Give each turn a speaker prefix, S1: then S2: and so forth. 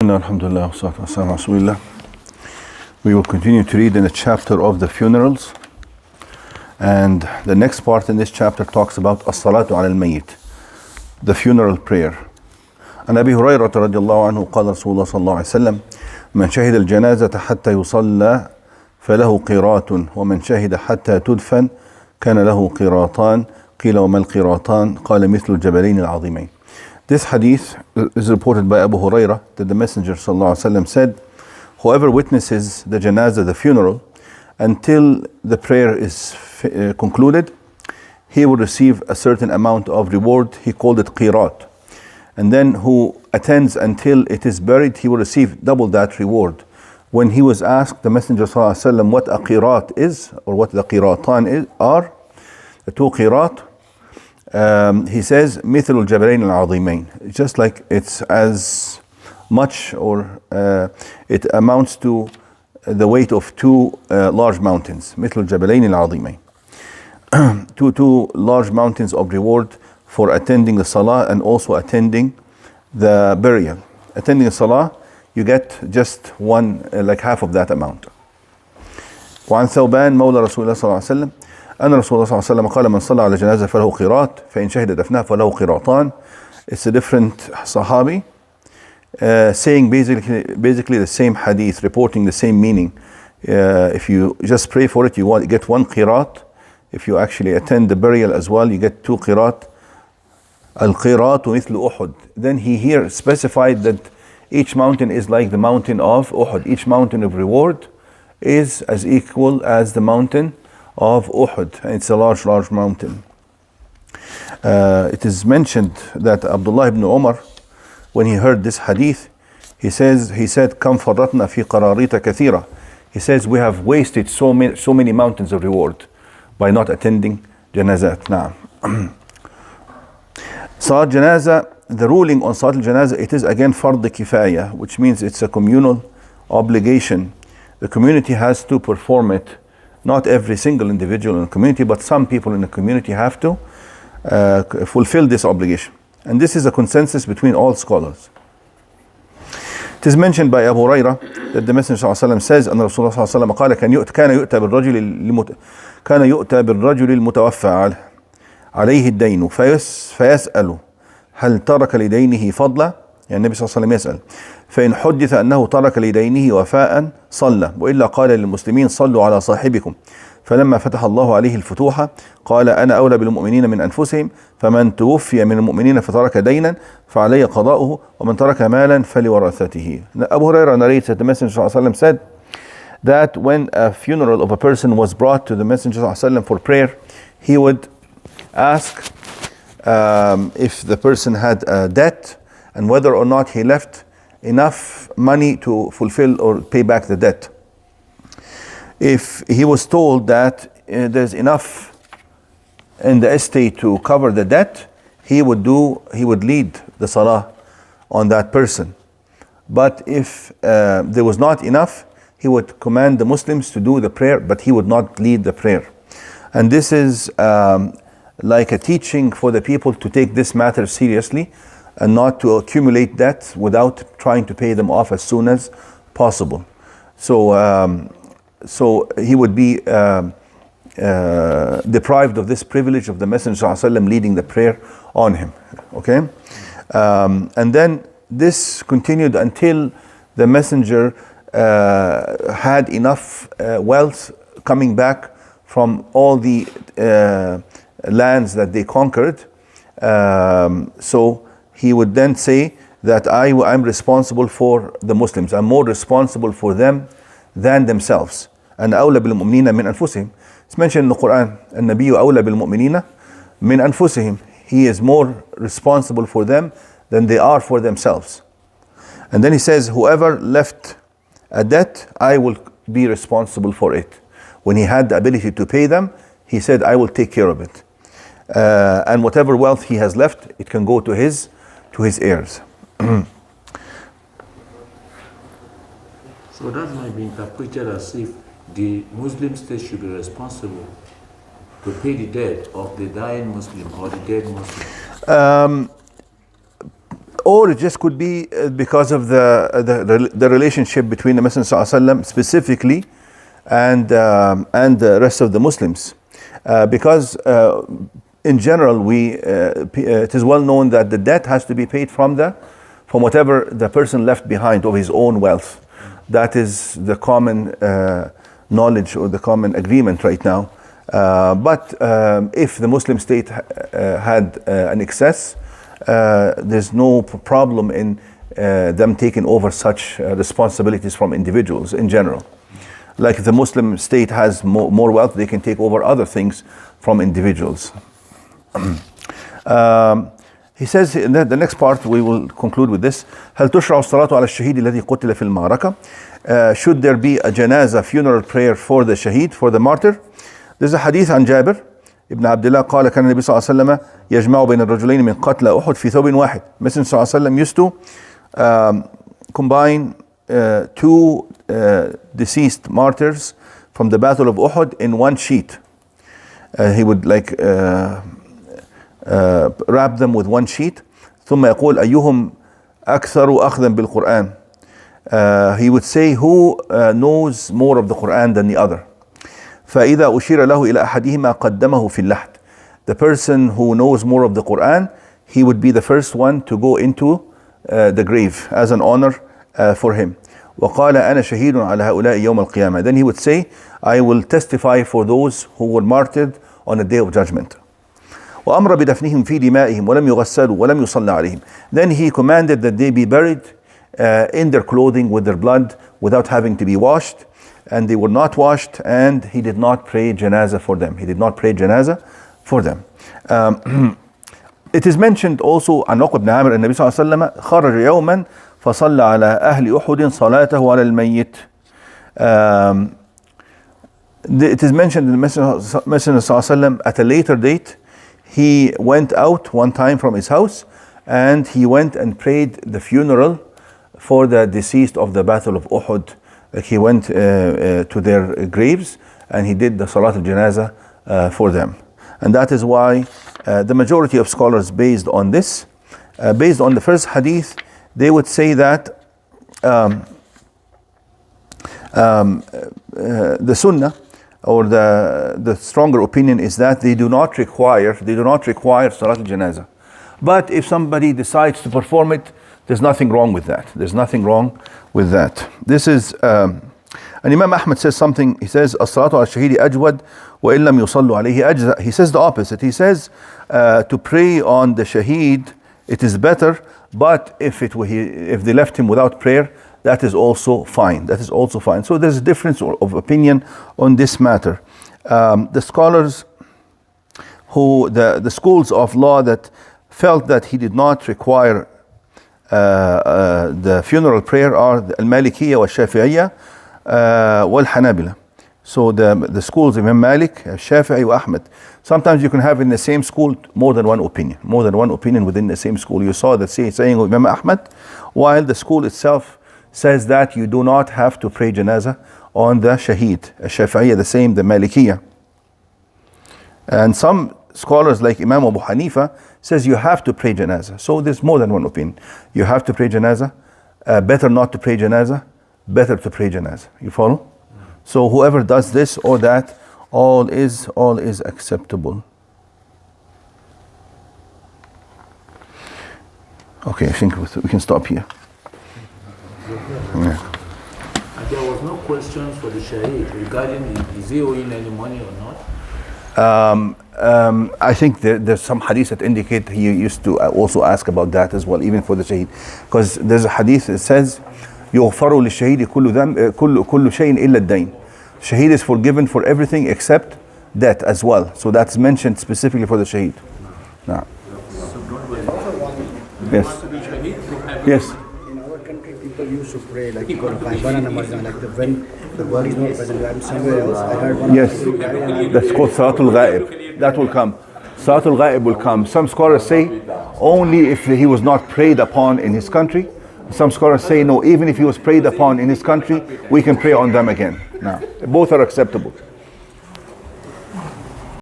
S1: Bismillah, alhamdulillah, wassalatu wassalamu ala rasulillah. We will continue to read in the chapter of the funerals. And the next part in this chapter talks about as-salatu ala al-mayyit, the funeral prayer. عن أبي هريرة رضي الله عنه قال رسول الله صلى الله عليه وسلم من شهد الجنازة حتى يصلى فله قيراط ومن شهد حتى تدفن كان له قيراطان قيل وما القيراطان قال مثل الجبلين العظيمين. This hadith is reported by Abu Hurairah that the Messenger ﷺ said, whoever witnesses the janazah, the funeral, until the prayer is concluded, he will receive a certain amount of reward. He called it qirat. And then who attends until it is buried, he will receive double that reward. When he was asked, the Messenger ﷺ, what a qirat is, or what the qiratan are, the two qirat, he says, مثل الجبلين العظيمين. Just like it's as much, or it amounts to the weight of two large mountains. مثل الجبلين العظيمين. Two large mountains of reward for attending the salah and also attending the burial. Attending the salah, you get just one, like half of that amount. وعن ثوبان مولى رسول الله صلى الله عليه وسلم أن رسول الله صلى الله عليه وسلم قال من صلى على جنازة فله قيراط فإن شهد دفنها فله قيراطان. It's a different sahabi saying basically the same hadith, reporting the same meaning. If you just pray for it, you get one qirat. If you actually attend the burial as well, you get two qirat. Al-qirat مثل أحد. Then he here specified that each mountain is like the mountain of Uhud. Each mountain of reward is as equal as the mountain of Uhud. It's a large mountain. It is mentioned that Abdullah ibn Umar, when he heard this hadith, he said, "Kam farratna fi qararita kathira." He says, we have wasted so many mountains of reward by not attending janazat. Now, Salat Janaza, the ruling on Salat al-Janaza, it is again fard kifaya, which means it's a communal obligation. The community has to perform it. Not every single individual in the community, but some people in the community have to fulfill this obligation. And this is a consensus between all scholars. It is mentioned by Abu Hurairah that the Messenger ﷺ says, and Rasulullah ﷺ قال كان يؤتى بالرجل المتوفى عليه الدين فيسأل هل ترك لدينه فضلا. يعني النبي صلى الله عليه وسلم يسأل فإن حدث أنه ترك لدينه وفاء صلى وإلا قال للمسلمين صلوا على صاحبكم فلما فتح الله عليه الفتوح قال أنا أولى بالمؤمنين من أنفسهم فمن توفي من المؤمنين فترك دينا فعليه قضاؤه ومن ترك مالا فلورثته. Abu Hurairah narrates that the Messenger ﷺ said that when a funeral of a person was brought to the Messenger ﷺ for prayer, he would ask if the person had a debt and whether or not he left enough money to fulfill or pay back the debt. If he was told that there's enough in the estate to cover the debt, he would lead the salah on that person. But if there was not enough, he would command the Muslims to do the prayer, but he would not lead the prayer. And this is like a teaching for the people to take this matter seriously and not to accumulate debts without trying to pay them off as soon as possible. So he would be deprived of this privilege of the Messenger ﷺ leading the prayer on him. Okay, and then this continued until the Messenger had enough wealth coming back from all the lands that they conquered. So he would then say that I'm responsible for the Muslims. I'm more responsible for them than themselves. And أولى بالمؤمنين من أنفسهم. It's mentioned in the Quran. النبي أولى بالمؤمنين من أنفسهم. He is more responsible for them than they are for themselves. And then he says, whoever left a debt, I will be responsible for it. When he had the ability to pay them, he said, I will take care of it. And whatever wealth he has left, it can go to his heirs.
S2: So that might be interpreted as if the Muslim state should be responsible to pay the debt of the dying Muslim or the dead Muslim.
S1: or it just could be because of the relationship between the Messenger ﷺ specifically and the rest of the Muslims, because in general it is well known that the debt has to be paid from whatever the person left behind of his own wealth. That is the common knowledge or the common agreement right now. But if the Muslim state had an excess, there's no problem in them taking over such responsibilities from individuals in general. Like if the Muslim state has more wealth, they can take over other things from individuals. He says in the next part, we will conclude with this. هل تشرع الصلاة على الشهيد الذي قتل في المعركة? Should there be a janazah funeral prayer for the shaheed, for the martyr? There's a hadith عن جابر ابن عبد الله قال كان النبي صلى الله عليه وسلم يجمع بين الرجلين من قتلى أحد في ثوب واحد. Messenger صلى الله عليه وسلم used to combine two deceased martyrs from the battle of Uhud in one sheet. He would wrap them with one sheet. ثم يقول أيهم أكثر أخذا بالقرآن. He would say who knows more of the Quran than the other. فإذا أشير له إلى أحدهما قدمه في اللحد. The person who knows more of the Quran, he would be the first one to go into the grave as an honor for him. وقال أنا شهيد على هؤلاء يوم القيامة. Then he would say, I will testify for those who were martyred on the day of judgment. وأمر بدفنهم في دمائهم ولم يغسلوا ولم يصلى عليهم. Then he commanded that they be buried in their clothing with their blood without having to be washed, and they were not washed, and he did not pray janazah for them. He did not pray janazah for them. It is mentioned also عن عقبة بن عامر النبي صلى الله عليه وسلم خرج يوما فصلى على أهل أحد صلاته على الميت. It is mentioned in the Messenger صلى الله عليه وسلم at a later date he went out one time from his house and he went and prayed the funeral for the deceased of the battle of Uhud. He went to their graves and he did the Salat al-Janazah for them. And that is why the majority of scholars based on this, based on the first hadith, they would say that the sunnah or the stronger opinion is that they do not require Salat al-Janazah. But if somebody decides to perform it, there's nothing wrong with that. There's nothing wrong with that. This is, and Imam Ahmad says something, he says, الصلاة على الشهيد أجود وإن لم يصلوا عليه أجزاء. He says the opposite. He says, to pray on the shaheed, it is better, but if they left him without prayer, that is also fine. That is also fine. So there's a difference of opinion on this matter. The scholars the schools of law that felt that he did not require the funeral prayer are al-Malikiyya wal-Shafi'iyya wal-Hanabila. So the schools of Imam Malik, Shafi'i, wa Ahmed. Sometimes you can have in the same school more than one opinion within the same school. You saw the saying of Imam Ahmed, while the school itself says that you do not have to pray janazah on the shaheed. Shafi'iyya the same, the Malikiyya. And some scholars like Imam Abu Hanifa says you have to pray janazah. So there's more than one opinion. You have to pray janazah, better not to pray janazah, better to pray janazah. You follow? So whoever does this or that, all is acceptable. Okay, I think we can stop here. Yeah.
S2: And there was no questions for the shaheed regarding is he owing any money or not?
S1: I think there's some hadith that indicate he used to also ask about that as well, even for the shaheed, because there's a hadith that says يغفر للشهيد كل شيء إلا الدين. Shaheed is forgiven for everything except debt as well. So that's mentioned specifically for the shaheed. Now. Yes. Yes.
S3: In our country, people used to pray like when the body is not present. I'm somewhere else. I heard one.
S1: Yes, that's called Salatul Ghaib. That will come. Salatul Ghaib will come. Some scholars say only if he was not prayed upon in his country. Some scholars say no, even if he was prayed upon in his country, we can pray on them again. Now, both are acceptable.